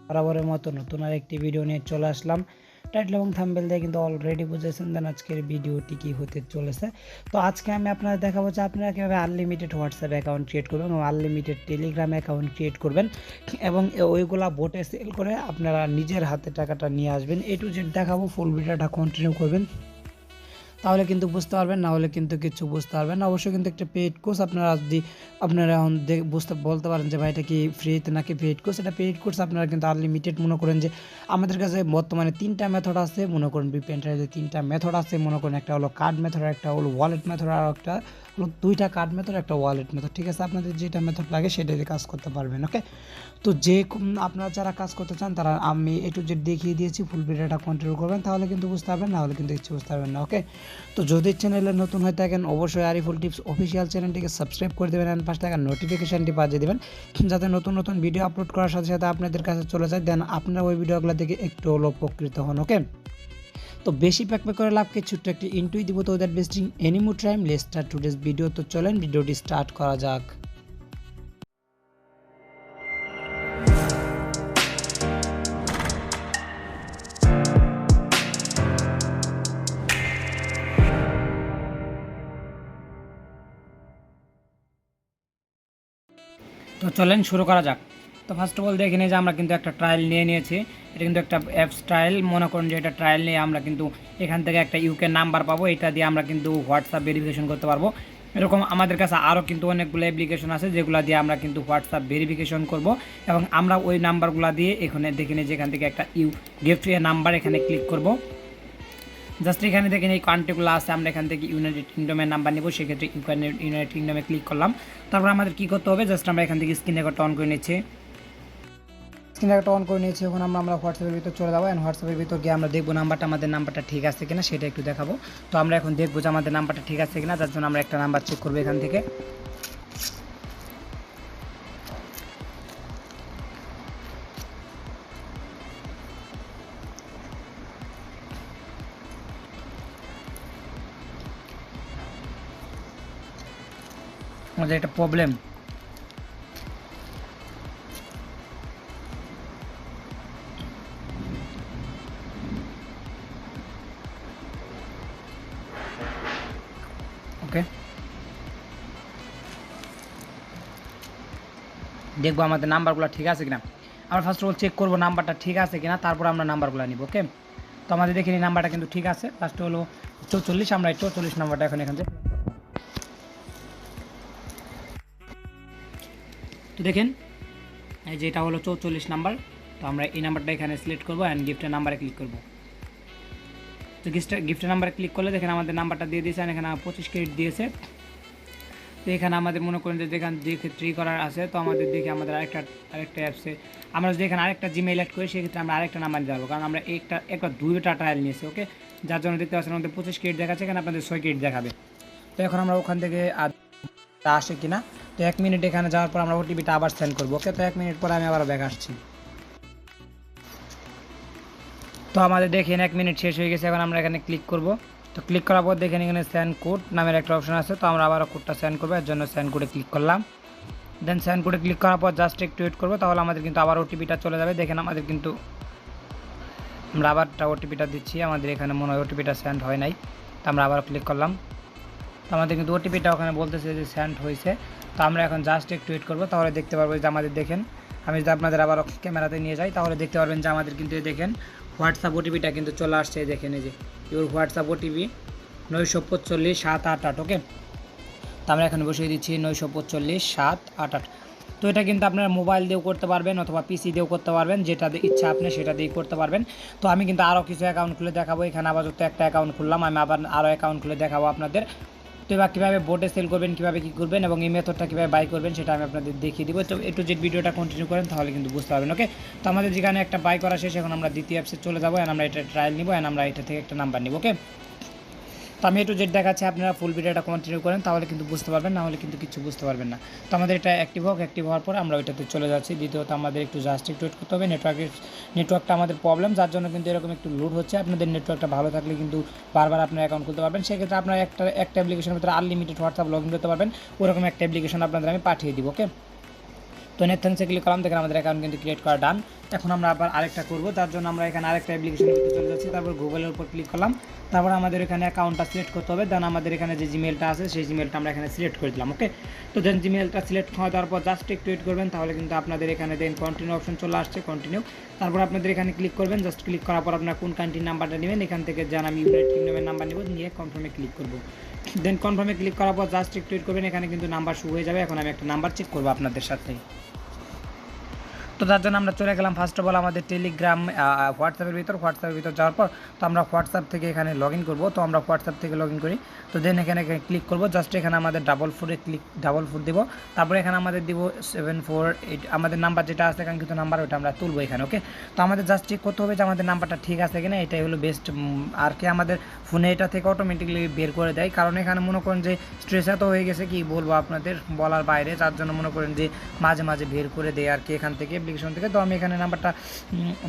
বরাবরের মতো নতুন আরেকটি ভিডিও নিয়ে চলে আসলাম। টাইটেল এবং থাম্বনেল দিয়ে কিন্তু অলরেডি বুঝেছেন দেন আজকের ভিডিওটি কী হতে চলেছে। তো আজকে আমি আপনাদের দেখাবো যে আপনারা কীভাবে আনলিমিটেড হোয়াটসঅ্যাপ অ্যাকাউন্ট ক্রিয়েট করবেন এবং আনলিমিটেড টেলিগ্রাম অ্যাকাউন্ট ক্রিয়েট করবেন এবং ওইগুলা বোটে সেল করে আপনারা নিজের হাতে টাকাটা নিয়ে আসবেন। এ টু জেড দেখাবো, ফুল ভিডিওটা কন্টিনিউ করবেন, তাহলে কিন্তু বুঝতে পারবেন, না হলে কিন্তু কিছু বুঝতে পারবেন না। অবশ্যই কিন্তু একটা পেইড কোর্স আপনারা যদি আপনারা এখন বলতে পারেন যে ভাই এটা কি ফ্রিতে নাকি পেইড কোর্স, এটা পেইড কোর্স। আপনারা কিন্তু আনলিমিটেড মনে করেন যে আমাদের কাছে বর্তমানে 3টা মেথড আছে, মনে করেন বিপিএনটার যে 3টা মেথড আছে, মনে করেন একটা হলো কার্ড মেথড, একটা হলো ওয়ালেট মেথড, আর একটা হলো 2টা কার্ড মেথড, একটা ওয়ালেট মেথড। ঠিক আছে, আপনাদের যেটা মেথড লাগে সেটা দিয়ে কাজ করতে পারবেন। ওকে, তো আপনারা যারা কাজ করতে চান তারা আমি এ টু জেড দেখিয়ে দিয়েছি, ফুল ভিডিওটা কন্টিনিউ করবেন, তাহলে কিন্তু বুঝতে পারবেন, না হলে কিন্তু কিছু বুঝতে পারবেন না। ওকে, তো যদি চ্যানেলে নতুন হয়ে থাকেন অবশ্যই আরিফুল টিপস অফিসিয়াল চ্যানেলটিকে সাবস্ক্রাইব করে দেবেন আর পাশে থাকা নোটিফিকেশানটি বাজিয়ে দেবেন, যাতে নতুন নতুন ভিডিও আপলোড করার সাথে সাথে আপনাদের কাছে চলে যায়, দেন আপনারা ওই ভিডিওগুলো দেখে একটু হলো উপকৃত হন। ওকে, তো বেশি প্যাক করে লাভকে ছোট্ট একটি ইন্টুই দিব। তো that wasting any more time let's start today's video. তো চলেন ভিডিওটি স্টার্ট করা যাক। তো চলেন শুরু করা যাক। তো ফার্স্ট অফ অল দেখে নিই যে আমরা কিন্তু একটা ট্রায়াল নিয়ে নিয়েছি। এটা কিন্তু একটা অ্যাপস ট্রায়াল, মনে করুন যে এটা ট্রায়াল নিয়ে আমরা কিন্তু এখান থেকে একটা ইউকে নাম্বার পাবো, এটা দিয়ে আমরা কিন্তু হোয়াটসঅ্যাপ ভেরিফিকেশন করতে পারবো। এরকম আমাদের কাছে আরও কিন্তু অনেকগুলো অ্যাপ্লিকেশন আছে যেগুলো দিয়ে আমরা কিন্তু হোয়াটসঅ্যাপ ভেরিফিকেশন করব এবং আমরা ওই নাম্বারগুলো দিয়ে এখানে দেখে নিই যে এখান থেকে একটা গিফট নাম্বার এখানে ক্লিক করব। জাস্ট এখানে দেখেন এই কান্ট্রিগুলো আছে, আমরা এখান থেকে ইউনাইটেড কিংডমের নাম্বার নেব, সেক্ষেত্রে ইউনাইটেড কিংডমে ক্লিক করলাম। তারপর আমাদের কী করতে হবে, জাস্ট আমরা এখান থেকে স্ক্রিন রেকর্ডটা অন করে নিচ্ছি। স্ক্রিন রেকর্ডটা অন করে নিয়েছি, এখন আমরা হোয়াটসঅ্যাপের ভিতর চলে যাবো। অ্যান্ড হোয়াটসঅ্যাপের ভিতর গিয়ে আমরা দেখবো আমাদের নাম্বারটা ঠিক আছে কিনা, সেটা একটু দেখাবো। তো আমরা এখন দেখবো যে আমাদের নাম্বারটা ঠিক আছে কিনা, যার জন্য আমরা একটা নাম্বার চেক করবো এখান থেকে। আমাদের একটা প্রবলেম, ওকে, দেখবো আমাদের নাম্বারগুলো ঠিক আছে কিনা। আমরা ফার্স্ট অফ অল চেক করবো নাম্বারটা ঠিক আছে কিনা, তারপর আমরা নাম্বারগুলো নিব। ওকে, তো আমাদের দেখে নিই নাম্বারটা কিন্তু ঠিক আছে। ফার্স্ট হলো 44, আমরা এই 44 নাম্বারটা এখন এখান থেকে, তো দেখেন এই যে এটা হলো 44 নাম্বার। তো আমরা এই নাম্বারটা এখানে সিলেক্ট করবো অ্যান্ড গিফটের নাম্বারে ক্লিক করবো। তো গিফটের নাম্বারে ক্লিক করলে দেখেন আমাদের নাম্বারটা দিয়ে দিয়েছে, এখানে 25 ক্রেডিট দিয়েছে। তো এখানে আমাদের মনে করেন যে যেখানে দেখে ট্রি করার আছে, তো আমাদের দেখে আমাদের আরেকটা অ্যাপসে আমরা যদি এখানে আরেকটা জিমেইল অ্যাড করি, সেক্ষেত্রে আমরা আরেকটা নাম্বার দিতে পারবো, কারণ আমরা একটা 2টা ট্রায়াল নিয়েছি। ওকে, যার জন্য দেখতে পাচ্ছেন আমাদের 25 ক্রেডিট দেখাচ্ছে, এখানে আপনাদের 6 ক্রেডিট দেখাবে। তো এখন আমরা ওখান থেকে আসে কিনা, তো 1 মিনিট এখানে যাওয়ার পর আমরা ওটিপিটা আবার সেন্ড করবো। ওকে, তো 1 মিনিট পরে আমি আবার ব্যাক আসছি। তো আমাদের দেখেন 1 মিনিট শেষ হয়ে গেছে, এখন আমরা এখানে ক্লিক করব। তো ক্লিক করার পর দেখেন এখানে সেন্ড কোড নামের একটা অপশন আছে, তো আমরা আবার কোডটা সেন্ড করবো, এর জন্য সেন্ড কোডে ক্লিক করলাম। দেন সেন্ড কোডে ক্লিক করার পর জাস্ট একটু ওয়েট করবো, তাহলে আমাদের কিন্তু আবার ওটিপিটা চলে যাবে। দেখেন আমাদের কিন্তু আমরা আবার ওটিপিটা দিচ্ছি, আমাদের এখানে মনে হয় ওটিপিটা সেন্ড হয় নাই। তো আমরা আবার ক্লিক করলাম, তো আমাদের কিন্তু ওটিপিটা ওখানে বলতেছে যে সেন্ড হয়েছে। তো আমরা এখন জাস্ট একটু ওয়েট করবো, তাহলে দেখতে পারবো যে আমাদের দেখেন, আমি যদি আপনাদের আবার ক্যামেরাতে নিয়ে যাই, তাহলে দেখতে পারবেন যে আমাদের কিন্তু দেখেন হোয়াটসঅ্যাপ ওটিপিটা কিন্তু চলে আসছে। দেখেন এই যে ইউর হোয়াটসঅ্যাপ ওটিপি 945-788। ওকে, তো আমরা এখন বসিয়ে দিচ্ছি 945-788। তো এটা কিন্তু আপনারা মোবাইল দিয়েও করতে পারবেন অথবা পিসি দিয়েও করতে পারবেন, যেটা ইচ্ছা আপনি সেটা দিয়েই করতে পারবেন। তো আমি কিন্তু আরও কিছু অ্যাকাউন্ট খুলে দেখাবো, এখানে আপাতত একটা অ্যাকাউন্ট খুললাম, আমি আবার আরও অ্যাকাউন্ট খুলে দেখাবো আপনাদের। তো এবার কীভাবে বোটে সেল করবেন, কীভাবে কী করবেন এবং এই মেথডটা কীভাবে বাই করবেন সেটা আমি আপনাদের দেখিয়ে দিব। তো একটু যে ভিডিওটা কন্টিনিউ করেন তাহলে কিন্তু বুঝতে পারবেন। ওকে, তো আমাদের যেখানে একটা বাই করা শেষ, এখন আমরা দ্বিতীয় অ্যাপসে চলে যাবো অ্যান্ড আমরা এটা ট্রায়াল নিব অ্যান্ড আমরা এটা থেকে একটা নাম্বার নিব। ওকে, তো আমি একটু যেটা দেখাচ্ছি আপনারা ফুল ভিডিওটা কন্টিনিউ করেন, তাহলে কিন্তু বুঝতে পারবেন, না হলে কিন্তু কিছু বুঝতে পারবেন না। তো আমাদের এটা অ্যাক্টিভ হওয়ার পর আমরা ওইটাতে চলে যাচ্ছি। দ্বিতীয়ত আমাদের একটু জাস্ট একটু ওয়েট করতে হবে, নেটওয়ার্কটা আমাদের প্রবলেম, যার জন্য কিন্তু এরকম একটু লোড হচ্ছে। আপনাদের নেটওয়ার্কটা ভালো থাকলে কিন্তু বারবার আপনার অ্যাকাউন্ট খুলতে পারবেন। সেক্ষেত্রে আপনারা একটা অ্যাপ্লিকেশনের ভিতরে আনলিমিটেড হোয়াটসঅ্যাপ লগ ইন করতে পারবেন, ওরকম একটা অ্যাপ্লিকেশন আপনাদের আমি পাঠিয়ে দিব। ওকে, তো তো নেট থ্যাঙ্কসে ক্লিক করলাম, দেখেন আমাদের অ্যাকাউন্ট কিন্তু ক্রিয়েট করা ডান। এখন আমরা আবার আরেকটা করব, তার জন্য আমরা এখানে আরেকটা অ্যাপ্লিকেশনের ভিতরে চলে যাচ্ছি, তারপর গুগলের উপর ক্লিক করলাম, তারপর আমাদের এখানে অ্যাকাউন্টটা সিলেক্ট করতে হবে। দেন আমাদের এখানে যে জিমেলটা আছে সেই জিমেলটা আমরা এখানে সিলেক্ট করে দিলাম। ওকে, তো দেন জিমেলটা সিলেক্ট হওয়ার পর জাস্ট একটু ওয়েট করবেন, তাহলে কিন্তু আপনাদের এখানে দেন কন্টিনিউ অপশন চলে আসছে, কন্টিনিউ। তারপর আপনাদের এখানে ক্লিক করবেন, জাস্ট ক্লিক করার পর আপনার কোন কান্ট্রির নাম্বারটা নেবেন, এখান থেকে যান আমি ইউনাইটেড কিংডমের নাম্বার নেব, নিয়ে কনফার্মে ক্লিক করব। দেন কনফার্মে ক্লিক করার পর জাস্ট একটু ওয়েট করবেন, এখানে কিন্তু নাম্বার শুরু হয়ে যাবে। এখন আমি একটা নাম্বার চেক করবো আপনাদের সাথে। তো তার জন্য আমরা চলে গেলাম ফার্স্ট অফ অল আমাদের টেলিগ্রাম হোয়াটসঅ্যাপের ভিতর যাওয়ার পর তো আমরা হোয়াটসঅ্যাপ থেকে এখানে লগ ইন করবো। তো আমরা হোয়াটসঅ্যাপ থেকে লগ ইন করি, তো দেন এখানে ক্লিক করবো, জাস্ট এখানে আমাদের ডাবল ফোর দেবো, তারপরে এখানে আমাদের দিব 748 আমাদের নাম্বার যেটা আছে এখানে কিন্তু নাম্বার ওটা আমরা তুলবো এখানে। ওকে, তো আমাদের জাস্ট চেক করতে হবে যে আমাদের নাম্বারটা ঠিক আছে কিনা, এটাই হলো বেস্ট। আর কি আমাদের ফোনে এটা থেকে অটোমেটিকলি বের করে দেয়, কারণ এখানে মনে করেন যে স্ট্রেস এত হয়ে গেছে কি বলবো আপনাদের বলার বাইরে, যার জন্য মনে করেন যে মাঝে মাঝে বের করে দেয় আর কি এখান থেকে অ্যাপ্লিকেশন থেকে। তো আমি এখানে নাম্বারটা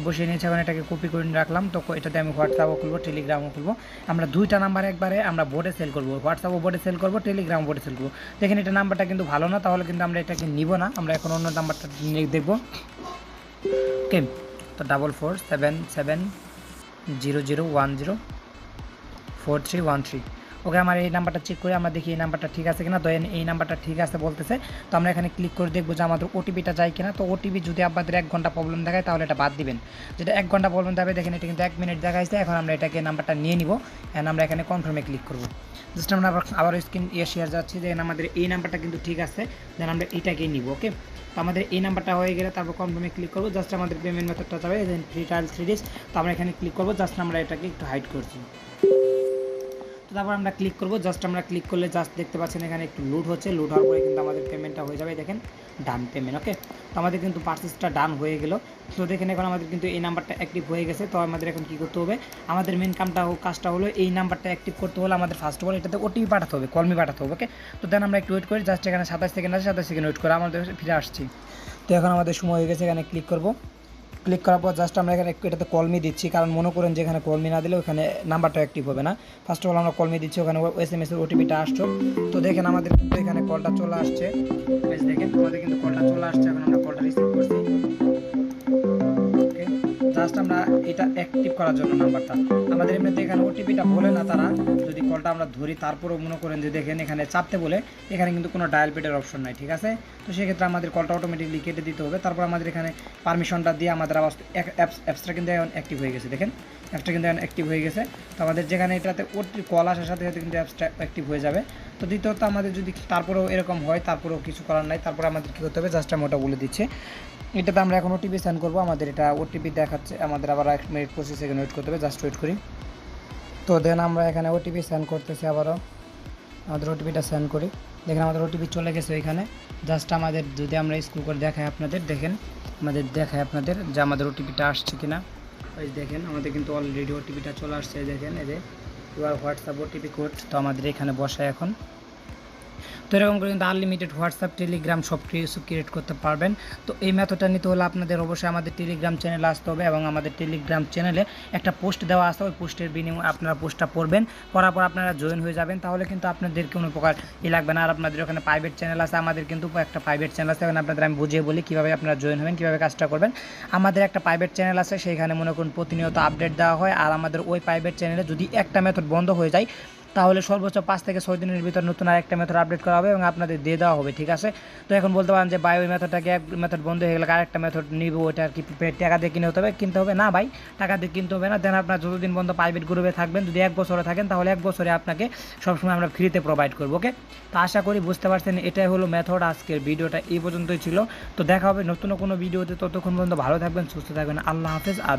বসিয়ে নিয়েছি, এখন এটাকে কপি করে রাখলাম। তো এটাতে আমি হোয়াটসঅ্যাপও খুলবো, টেলিগ্রামও খুলবো, আমরা দুইটা নাম্বার একবারে আমরা বোর্ডে সেল করবো, হোয়াটসঅ্যাপও বোর্ডে সেল করবো, টেলিগ্রাম বোর্ডে সেল করবো। দেখেন এটা নাম্বারটা কিন্তু ভালো না, তাহলে কিন্তু আমরা এটাকে নিব না, আমরা এখন অন্য নাম্বারটা দেখবো। ওকে, তো 447700104313। ওকে, আমার এই নাম্বারটা চেক করে আমরা দেখি এই নাম্বারটা ঠিক আছে কিনা। তো এই নাম্বারটা ঠিক আছে বলতেছে, তো আমরা এখানে ক্লিক করে দেখবো যে আমাদের ওটিপিটা যায় কিনা। তো ওটিপি যদি আপনাদের 1 ঘন্টা প্রবলেম দেখায় তাহলে এটা বাদ দিবেন, যেটা 1 ঘন্টা প্রবলেম দেখাবে দেখেন এটা কিন্তু 1 মিনিট দেখাইছে। এখন আমরা এটাকে নাম্বারটা নিয়ে নিব, অ্যান্ড আমরা এখানে কনফার্মে ক্লিক করবো। জাস্ট আমরা আবার স্ক্রিন শেয়ার যাচ্ছি, দেখেন আমাদের এই নাম্বারটা কিন্তু ঠিক আছে, দেন আমরা এটাকেই নিব। ওকে, তো আমাদের এই নাম্বারটা হয়ে গেলে তারপর কনফার্মে ক্লিক করবো, জাস্ট আমাদের পেমেন্ট মেথডটা যাবে, দেন ফ্রি ট্রায়াল 3 days। তো আমরা এখানে ক্লিক করবো, জাস্ট আমরা এটাকে একটু হাইড করছি। তো তারপর আমরা ক্লিক করবো, জাস্ট আমরা ক্লিক করলে জাস্ট দেখতে পাচ্ছেন এখানে একটু লোড হচ্ছে, লোড হওয়ার পরে কিন্তু আমাদের পেমেন্টটা হয়ে যাবে, দেখেন ডান পেমেন্ট। ওকে, তো আমাদের কিন্তু পারচেসটা ডান হয়ে গেল। তো দেখেন এখন আমাদের কিন্তু এই নাম্বারটা অ্যাক্টিভ হয়ে গেছে। তো আমাদের এখন কী করতে হবে, আমাদের মেন কাজটা হলো এই নাম্বারটা অ্যাক্টিভ করতে হলে আমাদের ফার্স্ট অফ অল এটাতে ওটিপি পাঠাতে হবে, কলমি পাঠাতে হবে। ওকে, তো দেন আমরা একটু ওয়েট করি, জাস্ট এখানে 27 সেকেন্ড আছে, 27 সেকেন্ড ওয়েট করে আমাদের ফিরে আসছি। তো এখন আমাদের সময় হয়ে গেছে, এখানে ক্লিক করবো, ক্লিক করার পর জাস্ট আমরা এখানে এটাতে কলমি দিচ্ছি, কারণ মনে করেন যে এখানে কলমি না দিলে ওখানে নাম্বারটা অ্যাক্টিভ হবে না। ফার্স্ট অফ অল আমরা কলমি দিচ্ছি, ওখানে SMS এর ওটিপিটা আসছো। তো দেখেন আমাদের কিন্তু এখানে কলটা চলে আসছে, দেখেন আমাদের কিন্তু কলটা চলে আসছে, এখন আমরা কলটা রিসিভ করছি। ওকে, জাস্ট আমরা এটা অ্যাক্টিভ করার জন্য নাম্বারটা আমাদের এমনিতে এখানে ওটিপিটা বলে না তারা, যদি কলটা আমরা ধরি তারপরেও মনে করেন যে দেখেন এখানে চাপতে বলে, এখানে কিন্তু কোনো ডায়াল পেডের অপশন নাই, ঠিক আছে। তো সেক্ষেত্রে আমাদের কলটা অটোমেটিকলি কেটে দিতে হবে। তারপর আমাদের এখানে পারমিশনটা দিয়ে আমাদের আবার অ্যাপসটা কিন্তু এখন অ্যাক্টিভ হয়ে গেছে, দেখেন অ্যাপসটা কিন্তু এখন অ্যাক্টিভ হয়ে গেছে। তো আমাদের যেখানে এটাতে কল আসার সাথে সাথে কিন্তু অ্যাপসটা অ্যাক্টিভ হয়ে যাবে। তো দ্বিতীয়ত আমাদের যদি তারপরেও এরকম হয়, তারপরেও কিছু করার নাই, তারপরে আমাদের কী করতে হবে, জাস্ট আমি ওটা বলে দিচ্ছি। এটাতে আমরা এখন ওটিপি সেন্ড করবো, আমাদের এটা ওটিপি দেখাচ্ছে, আমাদের আবার 1 মিনিট 25 সেকেন্ড ওয়েট করতে হবে, জাস্ট ওয়েট করি। তো দেন আমরা এখানে ওটিপি সেন্ড করতেছি, আবারও আমাদের ওটিপিটা সেন্ড করি, দেখেন আমাদের ওটিপি চলে গেছে ওইখানে। জাস্ট আমাদের যদি আমরা স্ক্রল করে দেখাই আপনাদের, দেখেন আমাদের দেখায় আপনাদের যে আমাদের ওটিপিটা আসছে কিনা। ওই দেখেন আমাদের কিন্তু অলরেডি ওটিপিটা চলে আসছে, দেখেন এই যে ইউর হোয়াটসঅ্যাপ ওটিপি কোড। তো আমাদের এখানে বসায় এখন। তো এরকম করে কিন্তু আনলিমিটেড হোয়াটসঅ্যাপ টেলিগ্রাম সব কিছু ক্রিয়েট করতে পারবেন। তো এই মেথডটা নিতে হলে আপনাদের অবশ্যই আমাদের টেলিগ্রাম চ্যানেলে আসতে হবে, এবং আমাদের টেলিগ্রাম চ্যানেলে একটা পোস্ট দেওয়া আছে, ওই পোস্টের বিনিময়ে আপনারা পোস্টটা পড়বেন, পড়ার পর আপনারা জয়েন হয়ে যাবেন, তাহলে কিন্তু আপনাদের কোনো প্রকার লাগবে না। আর আপনাদের ওখানে প্রাইভেট চ্যানেল আছে, আমাদের কিন্তু একটা প্রাইভেট চ্যানেল আছে, ওখানে আপনাদের আমি বুঝিয়ে বলি কীভাবে আপনারা জয়েন হবেন, কীভাবে কাজটা করবেন। আমাদের একটা প্রাইভেট চ্যানেল আছে, সেইখানে মনে করুন প্রতিনিয়ত আপডেট দেওয়া হয়। আর আমাদের ওই প্রাইভেট চ্যানেলে যদি একটা মেথড বন্ধ হয়ে যায়, তাহলে সর্বোচ্চ 5 থেকে 6 দিনের ভিতর নতুন আরেকটা মেথড আপডেট করা হবে এবং আপনাদের দিয়ে দেওয়া হবে, ঠিক আছে। তো এখন বলতে পারেন যে ভাই ওই মেথডটাকে এক মেথড বন্ধ হয়ে গেলে আরেকটা মেথড নিব, ওইটা আর কি টাকা দিয়ে কিনতে হবে না ভাই, টাকা দিয়ে কিনতে হবে না। দেন আপনার যতদিন পর্যন্ত প্রাইভেট গ্রুপে থাকবেন, যদি 1 বছরে থাকেন তাহলে 1 বছরে আপনাকে সবসময় আমরা ফ্রিতে প্রোভাইড করবো। ওকে, তো আশা করি বুঝতে পারছেন, এটাই হলো মেথড। আজকের ভিডিওটা এই পর্যন্তই ছিল। তো দেখা হবে নতুন কোনো ভিডিওতে, ততক্ষণ পর্যন্ত ভালো থাকবেন, সুস্থ থাকবেন, আল্লাহ হাফেজ। আর